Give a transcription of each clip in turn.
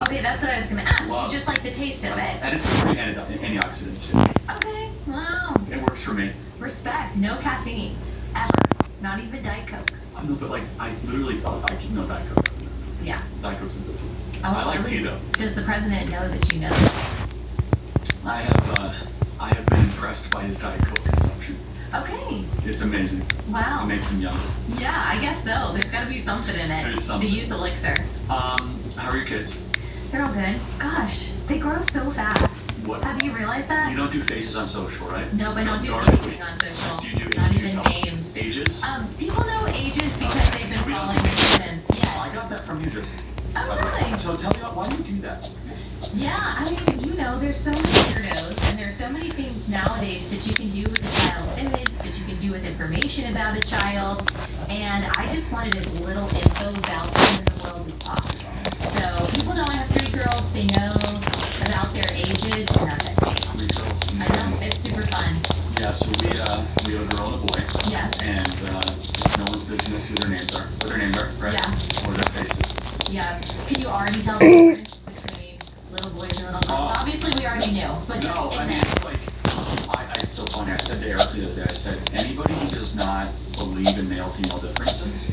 Okay, that's what I was going to ask. Love. You just like the taste of it. And it's free antioxidants too. Okay, wow. It works for me. Respect. No caffeine. Ever. Not even Diet Coke. I know, but like, I literally, I keep no Diet Coke. Yeah. Diet Coke's a good food. Oh, I like really? tea though. Does the president know that you know this? I have been impressed by his Diet Coke consumption. Okay. It's amazing. Wow. It makes him younger. Yeah, I guess so. There's got to be something in it. There's something. The youth elixir. How are your kids? They're all good. Gosh, they grow so fast. What? Have you realized that? You don't do faces on social, right? Nope, I don't do Nor- anything on social. Do you do Not do you even tell names. Ages? People know ages because they've been We don't following do me names. since. Yes. I got that from you, Jesse. Oh, really? So tell me, why do you do that? Yeah, I mean, you know, there's so many weirdos, and there's so many things nowadays that you can do with a child's image, that you can do with information about a child, and I just wanted as little info about them in the world as possible. So people know I have 3 girls, they know about their ages, and that's it. 3 girls. I know, it's super fun. Yeah, so we have a girl and a boy. Yes. And it's no one's business who their names are. What their names are, right? Yeah. Or their faces. Yeah. Can you already tell the difference between little boys and little girls? Obviously, we already knew, but just No, in I mean, that. it's like, it's so funny. I said to Eric the other day, I said, anybody who does not believe in male-female differences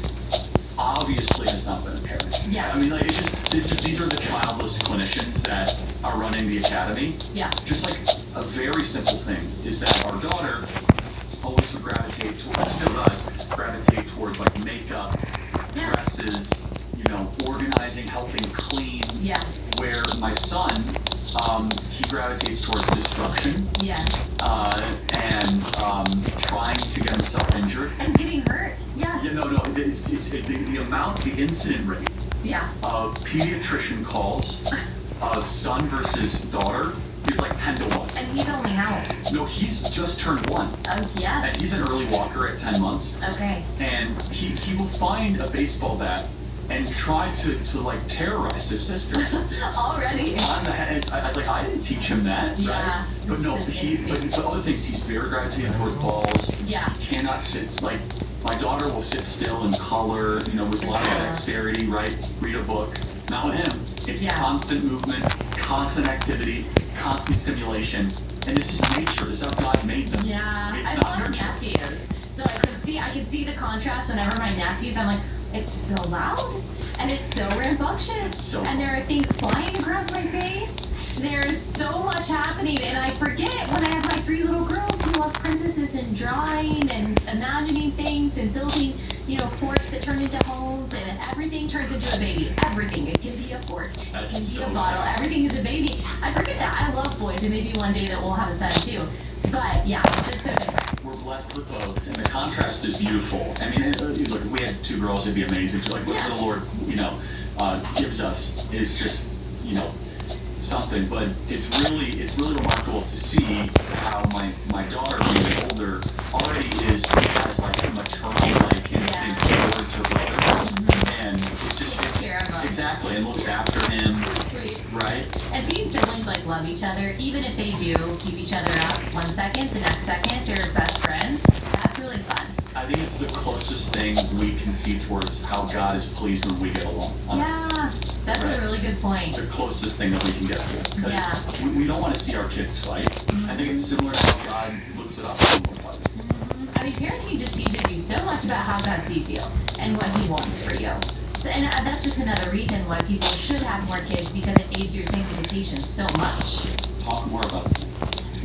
obviously has not been a parent. Yeah. I mean, like, these are the childless clinicians that are running the academy. Yeah. Just like a very simple thing is that our daughter always would gravitate towards, still does, gravitate towards like makeup, Yeah. dresses, you know, organizing, helping clean. Yeah. Where my son, he gravitates towards destruction. Yes. And trying to get himself injured. And getting hurt. Yes. Yeah, no, it's the amount, the incident rate Yeah. of pediatrician calls of son versus daughter is like 10 to 1. And he's only how old? No, he's just turned 1. Oh, And yes. he's an early walker at 10 months. Okay. And he will find a baseball bat and try to like terrorize his sister. Already. On the head. I was like, I didn't teach him that, Yeah, right? But it's no, just but other things, he's very gravitated towards balls. Yeah. Cannot sit, like, my daughter will sit still and color, you know, with a lot of dexterity, right? Read a book. Not with him. It's Yeah. constant movement, constant activity, constant stimulation. And this is nature. This is how God made them. Yeah. It's I not love nurture. nephews. So I can see the contrast whenever my nephews, I'm like, it's so loud and it's so rambunctious. So and there are things flying across my face. There's so much happening, and I forget when I have my 3 little girls who love princesses and drawing and imagining things and building, you know, forts that turn into homes, and everything turns into a baby. Everything. It can be a fort. It That's can be so a bottle. Everything is a baby. I forget that. I love boys, and maybe one day that we'll have a son too. But yeah, just so different. We're blessed with both, and the contrast is beautiful. I mean, look, if we had 2 girls, it'd be amazing. Like, what the Lord, you know, gives us is just, you know, something. But it's really remarkable to see how my daughter, being older, already has like a maternal like instinct towards her brother, and it's just Takes care of him. exactly, and looks after him, So sweet. right? And seeing siblings like love each other, even if they do keep each other up 1 second, the next second they're best friends, that's really fun. I think it's the closest thing we can see towards how God is pleased when we get along. Yeah, that's Right. a really good point. The closest thing that we can get to, because Yeah. we don't want to see our kids fight. I think it's similar to how God looks at us when we're fighting. I mean, parenting just teaches you so much about how God sees you and what He wants for you. So, and that's just another reason why people should have more kids, because it aids your sanctification so much. Talk more about it.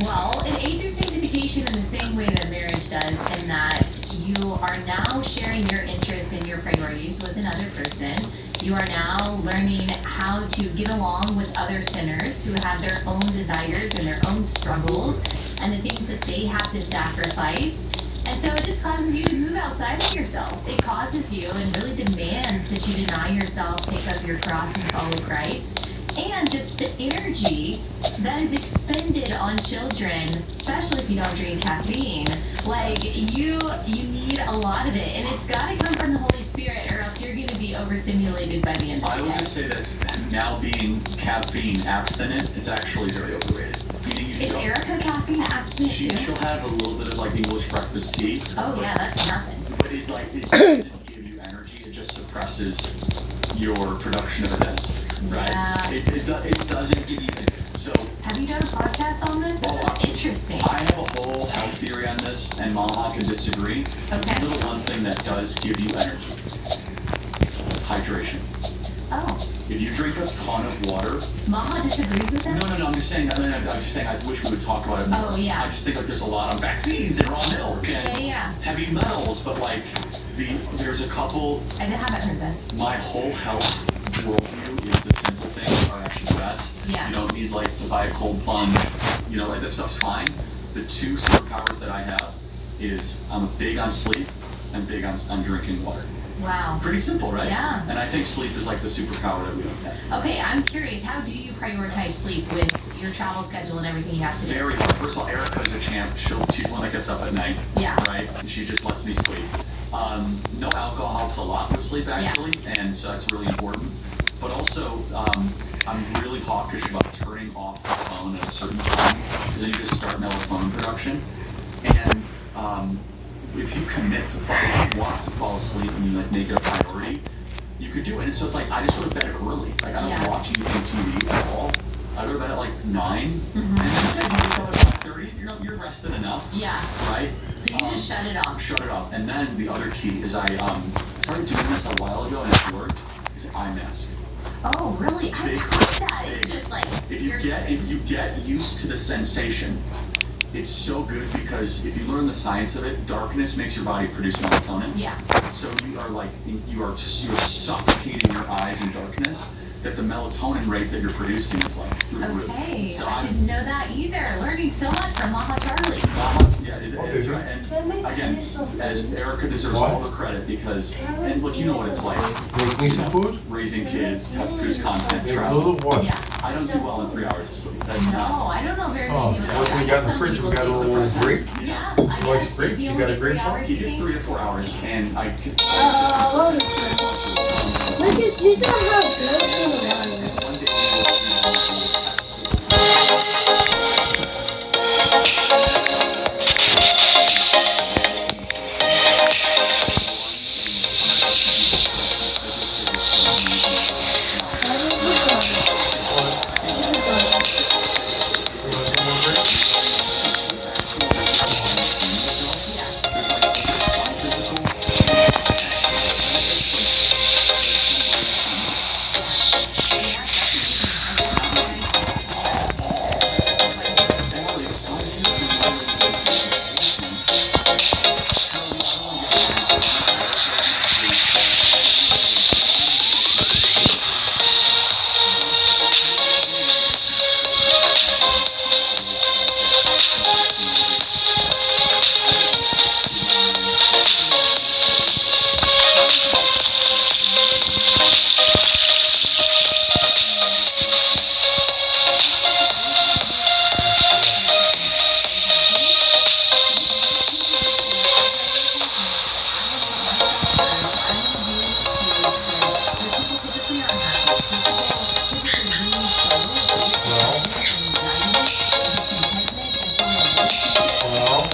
Well, it aids your sanctification in the same way that marriage does, in that you are now sharing your interests and your priorities with another person. You are now learning how to get along with other sinners who have their own desires and their own struggles and the things that they have to sacrifice. And so it just causes you to move outside of yourself. It causes you and really demands that you deny yourself, take up your cross, and follow Christ. And just the energy that is expended on children, especially if you don't drink caffeine. Like, you need a lot of it. And it's got to come from the Holy Spirit, or else you're going to be overstimulated by the end of I the would day. just say this, now being caffeine abstinent, it's actually very overrated. Meaning you Is don't- Erica caffeine abstinent too? she'll have a little bit of like English breakfast tea. Oh yeah, that's nothing. But it doesn't give you energy, it just suppresses your production of adenosine, right? Yeah. It doesn't get even. So Have you done a podcast on this? This is interesting. I have a whole health theory on this, and Mama can disagree. Okay. The little one thing that does give you energy: hydration. Oh, If you drink a ton of water, Maha disagrees with that? no, I'm just saying. I wish we would talk about it more. Oh, yeah. I just think like there's a lot on vaccines and raw milk and Yeah. heavy metals, but like there's a couple. I haven't heard this. My whole health worldview is the simple things are actually the best. Yeah. You don't need like to buy a cold plunge. You know, like that stuff's fine. The two superpowers that I have is I'm big on sleep and big on drinking water. Wow. Pretty simple, right? Yeah. And I think sleep is like the superpower that we don't have. Okay, I'm curious. How do you prioritize sleep with your travel schedule and everything you have to do? Very hard. First of all, Erica is a champ. She's the one that gets up at night. Yeah. Right? And she just lets me sleep. No alcohol helps a lot with sleep, actually, and so that's really important. But also, I'm really hawkish about turning off the phone at a certain time, because then you just start melatonin production. And if you commit to if you want to fall asleep and you like make it a priority, you could do it. And so it's like I just go to bed early. Like I don't Yeah. watch anything TV at all. I go to bed at like 9, Mm-hmm. and then you wake up at 5:30. You're rested enough, Yeah. right? So you just shut it off. Shut it off. And then the other key is I started doing this a while ago and it worked. Is an eye mask. Oh, really? I Big- tried that. It's big. just like If you get used to the sensation, it's so good because if you learn the science of it, darkness makes your body produce melatonin. Yeah. So you're suffocating your eyes in darkness. That the melatonin rate that you're producing is like through the roof. Okay. So I didn't know that either. Learning so much from Maha Charlie. It's right. And again, as Erica deserves all the credit because, and look, you know what it's like. Make me some food? Raising kids, have to produce content, Make a travel. little what? Yeah. I don't do well in 3 hours of sleep. That's No, not. I don't know very Oh, many people. what I we guess got in the some fridge, we people got a do. little grape. Yeah, I like guess. grapes? Does he You only got a get 3 grape hours, He you gets think? 3 to 4 hours, and I could. Lucas, you don't have good food. One day we will test. How does it go? You want some more grape? Well,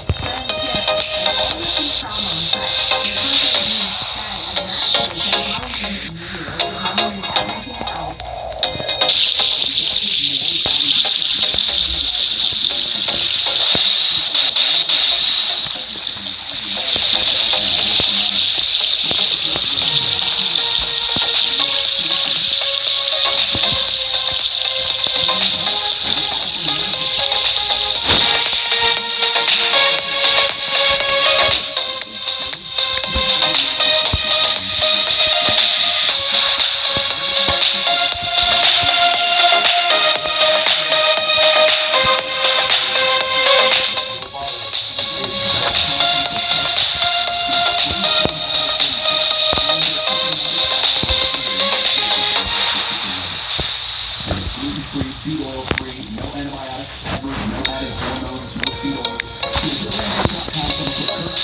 Gluten-free, seed oil-free, no antibiotics ever, no added hormones, no seed oils. So go to ranchers.com, Cook,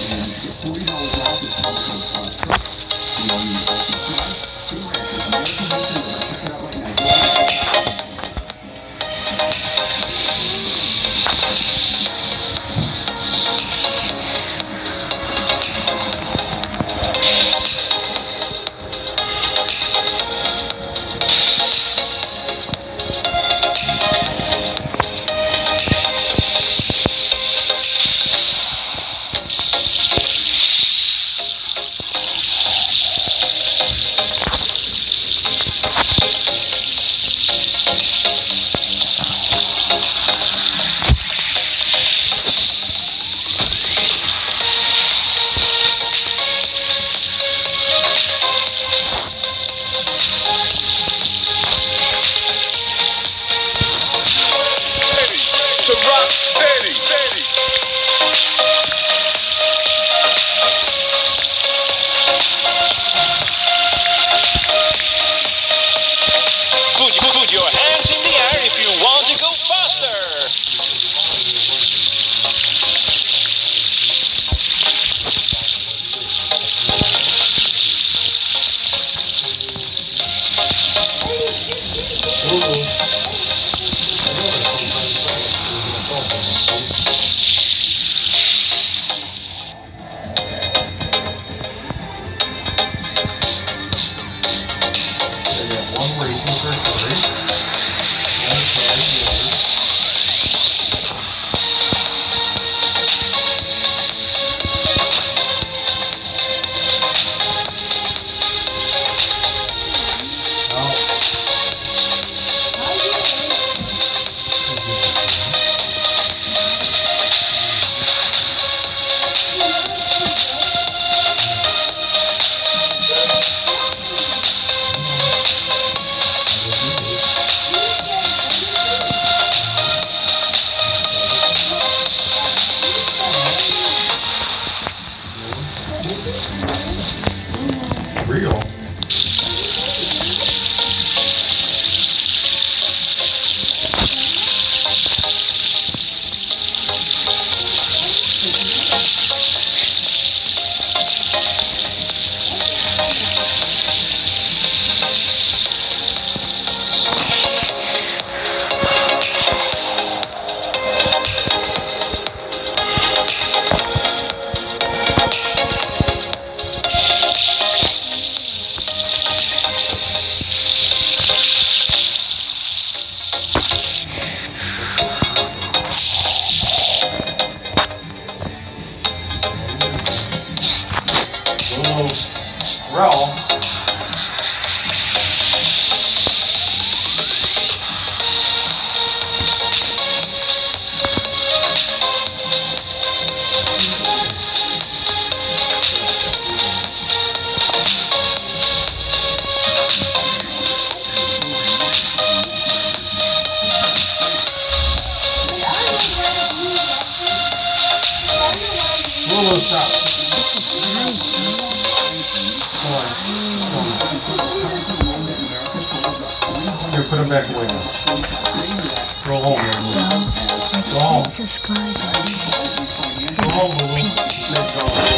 and you get $40 off with promo code Cook. And you also subscribe to the Ranchers American Health Delivery. Check it out right now. to rock steady, steady. Put your hands in the air if you want to go faster. They got one racing for Terry. One Terry Ward. Real. Rel. Rolo, stop. Come on. Here, put him back away now. Roll home, man. Go home. Subscribe. Go home, Lulu. Let's go.